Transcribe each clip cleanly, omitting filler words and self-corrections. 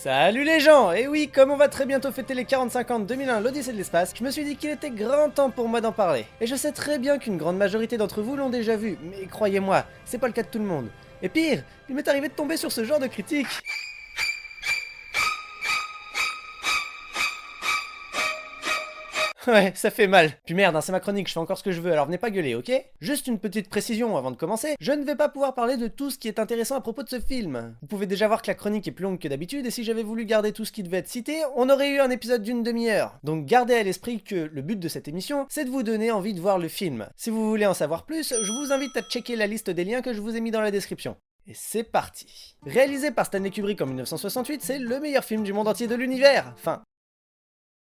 Salut les gens! Et oui, comme on va très bientôt fêter les 45 ans de 2001, l'Odyssée de l'espace, je me suis dit qu'il était grand temps pour moi d'en parler. Et je sais très bien qu'une grande majorité d'entre vous l'ont déjà vu, mais croyez-moi, c'est pas le cas de tout le monde. Et pire, il m'est arrivé de tomber sur ce genre de critique. Ouais, ça fait mal. Puis merde, hein, c'est ma chronique, je fais encore ce que je veux, alors venez pas gueuler, ok? Juste une petite précision avant de commencer, je ne vais pas pouvoir parler de tout ce qui est intéressant à propos de ce film. Vous pouvez déjà voir que la chronique est plus longue que d'habitude, et si j'avais voulu garder tout ce qui devait être cité, on aurait eu un épisode d'une demi-heure. Donc gardez à l'esprit que le but de cette émission, c'est de vous donner envie de voir le film. Si vous voulez en savoir plus, je vous invite à checker la liste des liens que je vous ai mis dans la description. Et c'est parti. Réalisé par Stanley Kubrick en 1968, c'est le meilleur film du monde entier de l'univers. Enfin...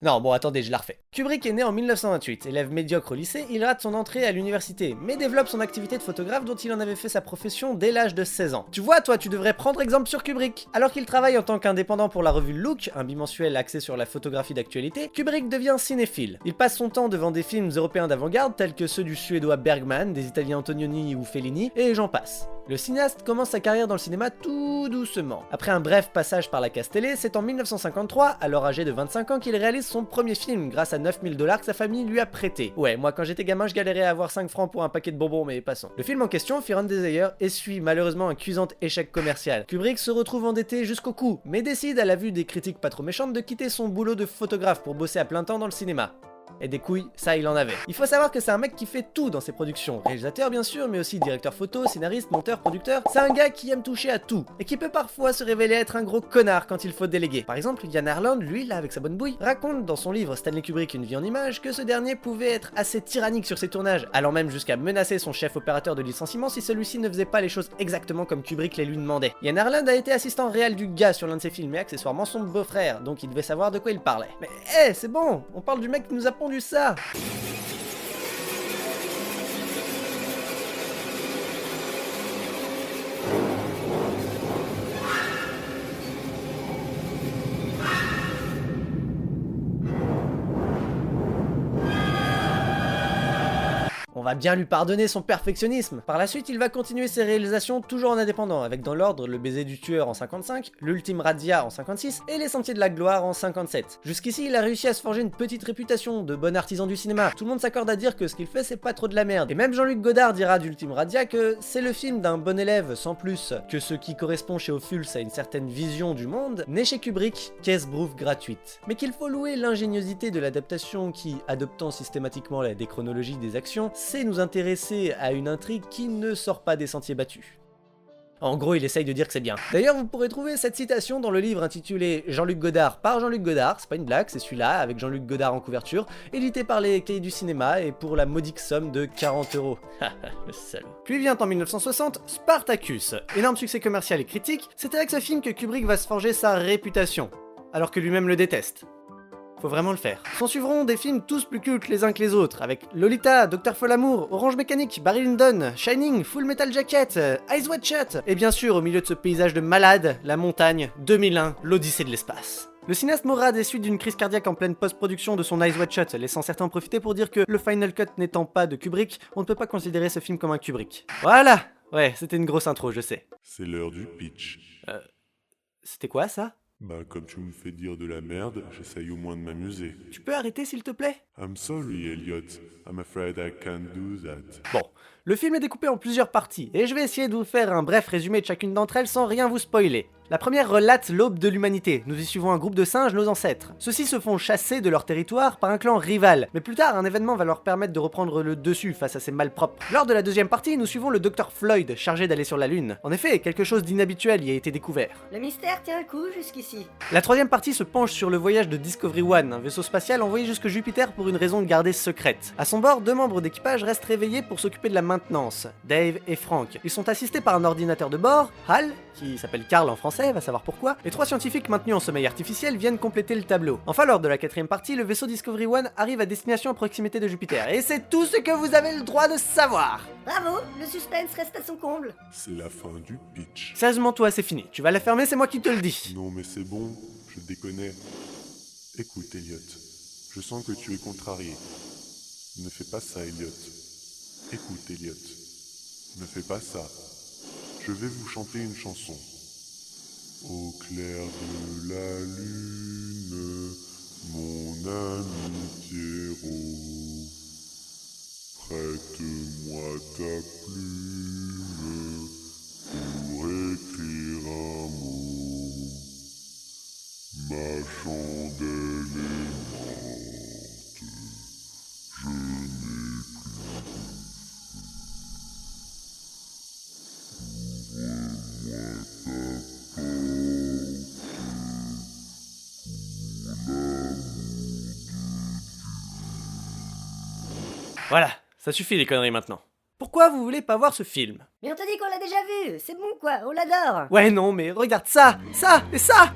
Non, bon, attendez, je la refais. Kubrick est né en 1928, élève médiocre au lycée, il rate son entrée à l'université, mais développe son activité de photographe dont il en avait fait sa profession dès l'âge de 16 ans. Tu vois, toi, tu devrais prendre exemple sur Kubrick. Alors qu'il travaille en tant qu'indépendant pour la revue Look, un bimensuel axé sur la photographie d'actualité, Kubrick devient cinéphile. Il passe son temps devant des films européens d'avant-garde tels que ceux du suédois Bergman, des italiens Antonioni ou Fellini, et j'en passe. Le cinéaste commence sa carrière dans le cinéma tout doucement. Après un bref passage par la case télé, c'est en 1953, alors âgé de 25 ans, qu'il réalise son premier film grâce à 9000 $ que sa famille lui a prêté. Ouais, moi quand j'étais gamin, je galérais à avoir 5 francs pour un paquet de bonbons, mais passons. Le film en question, Fear and Desire, essuie malheureusement un cuisant échec commercial. Kubrick se retrouve endetté jusqu'au cou, mais décide, à la vue des critiques pas trop méchantes, de quitter son boulot de photographe pour bosser à plein temps dans le cinéma. Et des couilles, ça il en avait. Il faut savoir que c'est un mec qui fait tout dans ses productions. Réalisateur bien sûr, mais aussi directeur photo, scénariste, monteur, producteur. C'est un gars qui aime toucher à tout, et qui peut parfois se révéler être un gros connard quand il faut déléguer. Par exemple, Yann Arland, lui là avec sa bonne bouille, raconte dans son livre Stanley Kubrick une vie en images que ce dernier pouvait être assez tyrannique sur ses tournages, allant même jusqu'à menacer son chef opérateur de licenciement si celui-ci ne faisait pas les choses exactement comme Kubrick les lui demandait. Yann Arland a été assistant réel du gars sur l'un de ses films et accessoirement son beau-frère, donc il devait savoir de quoi il parlait. Mais hé, c'est bon, on parle du mec qui nous a pondu ça. On va bien lui pardonner son perfectionnisme. Par la suite, il va continuer ses réalisations toujours en indépendant, avec dans l'ordre Le baiser du tueur en 55, L'ultime razzia en 56 et Les sentiers de la gloire en 57. Jusqu'ici, il a réussi à se forger une petite réputation de bon artisan du cinéma. Tout le monde s'accorde à dire que ce qu'il fait, c'est pas trop de la merde. Et même Jean-Luc Godard dira d'Ultime razzia que c'est le film d'un bon élève sans plus, que ce qui correspond chez Ophuls à une certaine vision du monde n'est chez Kubrick qu'esbrouffe gratuite. Mais qu'il faut louer l'ingéniosité de l'adaptation qui, adoptant systématiquement la déchronologie des actions, sait nous intéresser à une intrigue qui ne sort pas des sentiers battus. En gros, il essaye de dire que c'est bien. D'ailleurs, vous pourrez trouver cette citation dans le livre intitulé Jean-Luc Godard par Jean-Luc Godard, c'est pas une blague, c'est celui-là, avec Jean-Luc Godard en couverture, édité par les Cahiers du cinéma et pour la modique somme de 40 €. Le salaud. Puis vient en 1960 Spartacus. Énorme succès commercial et critique, c'est avec ce film que Kubrick va se forger sa réputation, alors que lui-même le déteste. Faut vraiment le faire. S'en suivront des films tous plus cultes les uns que les autres, avec Lolita, Dr. Folamour, Orange Mécanique, Barry Lyndon, Shining, Full Metal Jacket, Eyes Wide Shut, et bien sûr, au milieu de ce paysage de malade, la montagne, 2001, l'Odyssée de l'espace. Le cinéaste mourra des suites d'une crise cardiaque en pleine post-production de son Eyes Wide Shut, laissant certains en profiter pour dire que le Final Cut n'étant pas de Kubrick, on ne peut pas considérer ce film comme un Kubrick. Voilà! Ouais, c'était une grosse intro, je sais. C'est l'heure du pitch. C'était quoi ça? Bah, comme tu me fais dire de la merde, j'essaye au moins de m'amuser. Tu peux arrêter s'il te plaît? I'm sorry, Elliot. I'm afraid I can't do that. Bon, le film est découpé en plusieurs parties, et je vais essayer de vous faire un bref résumé de chacune d'entre elles sans rien vous spoiler. La première relate l'aube de l'humanité, nous y suivons un groupe de singes, nos ancêtres. Ceux-ci se font chasser de leur territoire par un clan rival, mais plus tard un événement va leur permettre de reprendre le dessus face à ces malpropres. Lors de la deuxième partie, nous suivons le Dr Floyd, chargé d'aller sur la Lune. En effet, quelque chose d'inhabituel y a été découvert. Le mystère tient le coup jusqu'ici. La troisième partie se penche sur le voyage de Discovery One, un vaisseau spatial envoyé jusque Jupiter pour une raison gardée secrète. À son bord, 2 membres d'équipage restent réveillés pour s'occuper de la maintenance, Dave et Frank. Ils sont assistés par un ordinateur de bord, Hal, qui s'appelle Carl en français, va savoir pourquoi, et 3 scientifiques maintenus en sommeil artificiel viennent compléter le tableau. Enfin, lors de la quatrième partie, le vaisseau Discovery One arrive à destination à proximité de Jupiter, et c'est tout ce que vous avez le droit de savoir. Bravo, le suspense reste à son comble. C'est la fin du pitch. Sérieusement, toi, c'est fini. Tu vas la fermer, c'est moi qui te le dis. Non, mais c'est bon, je déconnais. Écoute, Elliot, je sens que tu es contrarié. Ne fais pas ça, Elliot. Écoute, Elliot, ne fais pas ça. Je vais vous chanter une chanson. Au clair de la lune, mon ami Pierrot, prête-moi ta plume pour écrire un mot. Ma chandelle est morte, je n'ai Voilà, ça suffit les conneries maintenant. Pourquoi vous voulez pas voir ce film? Mais on t'a dit qu'on l'a déjà vu, c'est bon quoi, on l'adore. Ouais non mais regarde ça, ça et ça.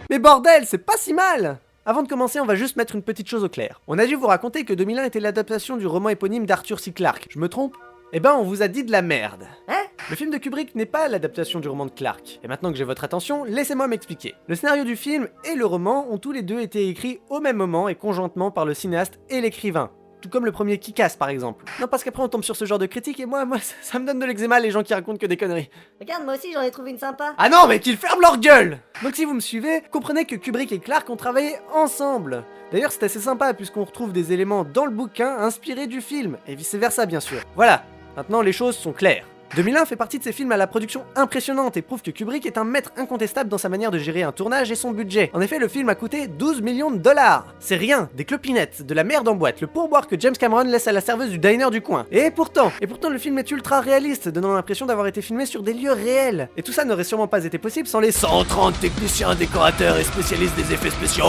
Mais bordel, c'est pas si mal. Avant de commencer, on va juste mettre une petite chose au clair. On a dû vous raconter que 2001 était l'adaptation du roman éponyme d'Arthur C. Clarke. Je me trompe? Eh ben, on vous a dit de la merde. Hein? Le film de Kubrick n'est pas l'adaptation du roman de Clarke. Et maintenant que j'ai votre attention, laissez-moi m'expliquer. Le scénario du film et le roman ont tous les deux été écrits au même moment et conjointement par le cinéaste et l'écrivain. Tout comme le premier Kick-Ass par exemple. Non, parce qu'après on tombe sur ce genre de critique et moi ça me donne de l'eczéma les gens qui racontent que des conneries. Regarde, moi aussi j'en ai trouvé une sympa. Ah non, mais qu'ils ferment leur gueule! Donc si vous me suivez, comprenez que Kubrick et Clarke ont travaillé ensemble. D'ailleurs c'est assez sympa puisqu'on retrouve des éléments dans le bouquin inspirés du film, et vice versa bien sûr. Voilà, maintenant les choses sont claires. 2001 fait partie de ces films à la production impressionnante et prouve que Kubrick est un maître incontestable dans sa manière de gérer un tournage et son budget. En effet, le film a coûté 12 millions de dollars. C'est rien, des clopinettes, de la merde en boîte, le pourboire que James Cameron laisse à la serveuse du diner du coin. Et pourtant le film est ultra réaliste, donnant l'impression d'avoir été filmé sur des lieux réels. Et tout ça n'aurait sûrement pas été possible sans les 130 techniciens, décorateurs et spécialistes des effets spéciaux.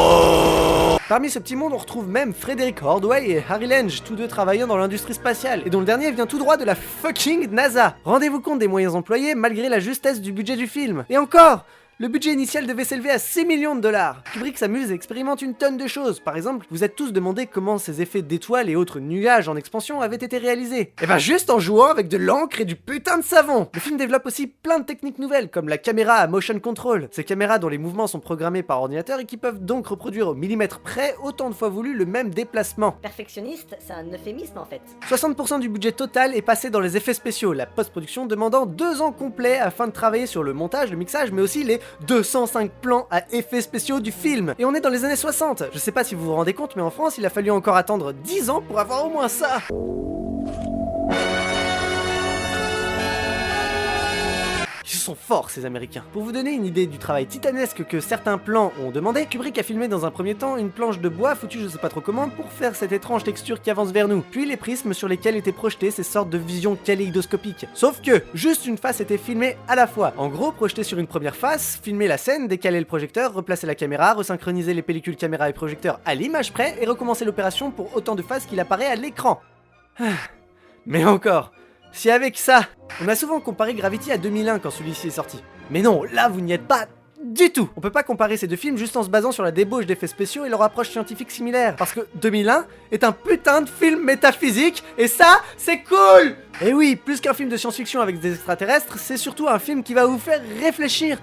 Parmi ce petit monde, on retrouve même Frederick Ordway et Harry Lange, tous deux travaillant dans l'industrie spatiale, et dont le dernier vient tout droit de la fucking NASA. Rendez-vous compte des moyens employés malgré la justesse du budget du film. Et encore, le budget initial devait s'élever à 6 millions de dollars. Kubrick s'amuse et expérimente une tonne de choses. Par exemple, vous êtes tous demandé comment ces effets d'étoiles et autres nuages en expansion avaient été réalisés. Et ben juste en jouant avec de l'encre et du putain de savon. Le film développe aussi plein de techniques nouvelles, comme la caméra à motion control. Ces caméras dont les mouvements sont programmés par ordinateur et qui peuvent donc reproduire au millimètre près autant de fois voulu le même déplacement. Perfectionniste, c'est un euphémisme en fait. 60% du budget total est passé dans les effets spéciaux, la post-production demandant 2 ans complets afin de travailler sur le montage, le mixage, mais aussi les 205 plans à effets spéciaux du film. Et on est dans les années 60. Je sais pas si vous vous rendez compte, mais en France, il a fallu encore attendre 10 ans pour avoir au moins ça. Ils sont forts ces Américains. Pour vous donner une idée du travail titanesque que certains plans ont demandé, Kubrick a filmé dans un premier temps une planche de bois foutue je sais pas trop comment pour faire cette étrange texture qui avance vers nous, puis les prismes sur lesquels étaient projetées ces sortes de visions kaléidoscopiques. Sauf que, juste une face était filmée à la fois. En gros, projeter sur une première face, filmer la scène, décaler le projecteur, replacer la caméra, resynchroniser les pellicules caméra et projecteur à l'image près et recommencer l'opération pour autant de faces qu'il apparaît à l'écran. Mais encore, si avec ça, on a souvent comparé Gravity à 2001 quand celui-ci est sorti. Mais non, là vous n'y êtes pas du tout. On peut pas comparer ces deux films juste en se basant sur la débauche d'effets spéciaux et leur approche scientifique similaire. Parce que 2001 est un putain de film métaphysique et ça, c'est cool. Et oui, plus qu'un film de science-fiction avec des extraterrestres, c'est surtout un film qui va vous faire réfléchir,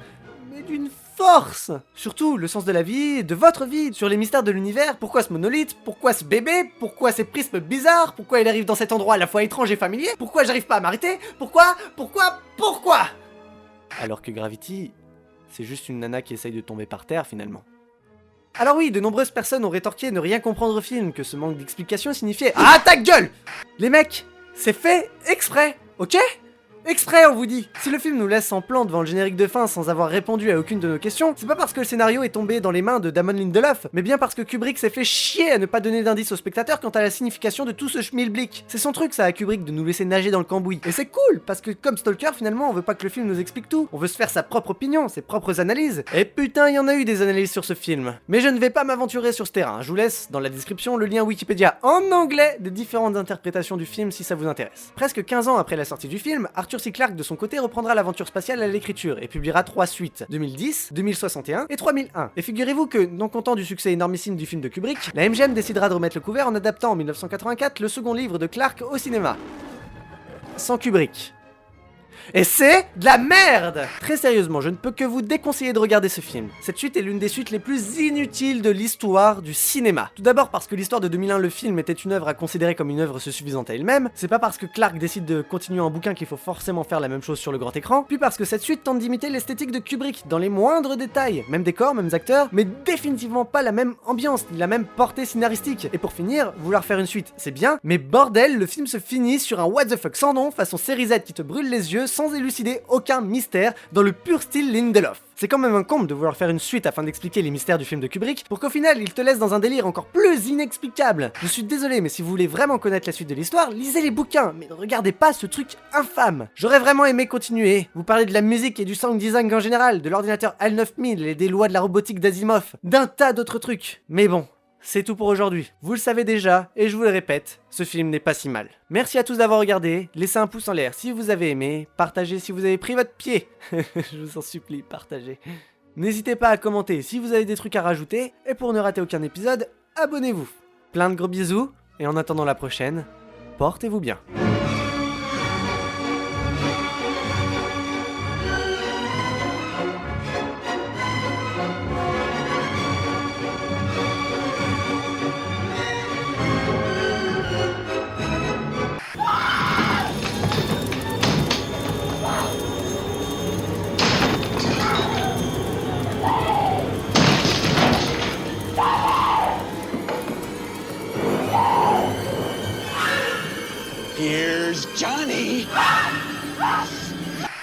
mais d'une force. Surtout le sens de la vie, de votre vie, sur les mystères de l'univers, pourquoi ce monolithe, pourquoi ce bébé, pourquoi ces prismes bizarres, pourquoi il arrive dans cet endroit à la fois étrange et familier, pourquoi j'arrive pas à m'arrêter, pourquoi alors que Gravity, c'est juste une nana qui essaye de tomber par terre finalement. Alors oui, de nombreuses personnes ont rétorqué ne rien comprendre au film, que ce manque d'explication signifiait « Ah ta gueule !» Les mecs, c'est fait exprès, ok ? Exprès, on vous dit. Si le film nous laisse en plan devant le générique de fin sans avoir répondu à aucune de nos questions, c'est pas parce que le scénario est tombé dans les mains de Damon Lindelof, mais bien parce que Kubrick s'est fait chier à ne pas donner d'indice au spectateur quant à la signification de tout ce schmilblick. C'est son truc ça à Kubrick de nous laisser nager dans le cambouis. Et c'est cool, parce que comme Stalker finalement on veut pas que le film nous explique tout, on veut se faire sa propre opinion, ses propres analyses. Et putain il y en a eu des analyses sur ce film. Mais je ne vais pas m'aventurer sur ce terrain, je vous laisse dans la description le lien Wikipédia en anglais des différentes interprétations du film si ça vous intéresse. Presque 15 ans après la sortie du film, Arthur C. Clarke de son côté reprendra l'aventure spatiale à l'écriture et publiera 3 suites, 2010, 2061 et 3001. Et figurez-vous que, non content du succès énormissime du film de Kubrick, la MGM décidera de remettre le couvert en adaptant en 1984 le second livre de Clarke au cinéma. Sans Kubrick. Et c'est de la merde! Très sérieusement, je ne peux que vous déconseiller de regarder ce film. Cette suite est l'une des suites les plus inutiles de l'histoire du cinéma. Tout d'abord parce que l'histoire de 2001, le film, était une œuvre à considérer comme une œuvre se suffisante à elle-même. C'est pas parce que Clark décide de continuer un bouquin qu'il faut forcément faire la même chose sur le grand écran. Puis parce que cette suite tente d'imiter l'esthétique de Kubrick dans les moindres détails. Même décor, mêmes acteurs, mais définitivement pas la même ambiance, ni la même portée scénaristique. Et pour finir, vouloir faire une suite, c'est bien, mais bordel, le film se finit sur un what the fuck sans nom, façon série Z qui te brûle les yeux sans élucider aucun mystère, dans le pur style Lindelof. C'est quand même un comble de vouloir faire une suite afin d'expliquer les mystères du film de Kubrick, pour qu'au final il te laisse dans un délire encore plus inexplicable. Je suis désolé, mais si vous voulez vraiment connaître la suite de l'histoire, lisez les bouquins, mais ne regardez pas ce truc infâme. J'aurais vraiment aimé continuer, vous parler de la musique et du sound design en général, de l'ordinateur HAL 9000 et des lois de la robotique d'Asimov, d'un tas d'autres trucs. Mais bon, c'est tout pour aujourd'hui. Vous le savez déjà, et je vous le répète, ce film n'est pas si mal. Merci à tous d'avoir regardé, laissez un pouce en l'air si vous avez aimé, partagez si vous avez pris votre pied. Je vous en supplie, partagez. N'hésitez pas à commenter si vous avez des trucs à rajouter, et pour ne rater aucun épisode, abonnez-vous. Plein de gros bisous, et en attendant la prochaine, portez-vous bien.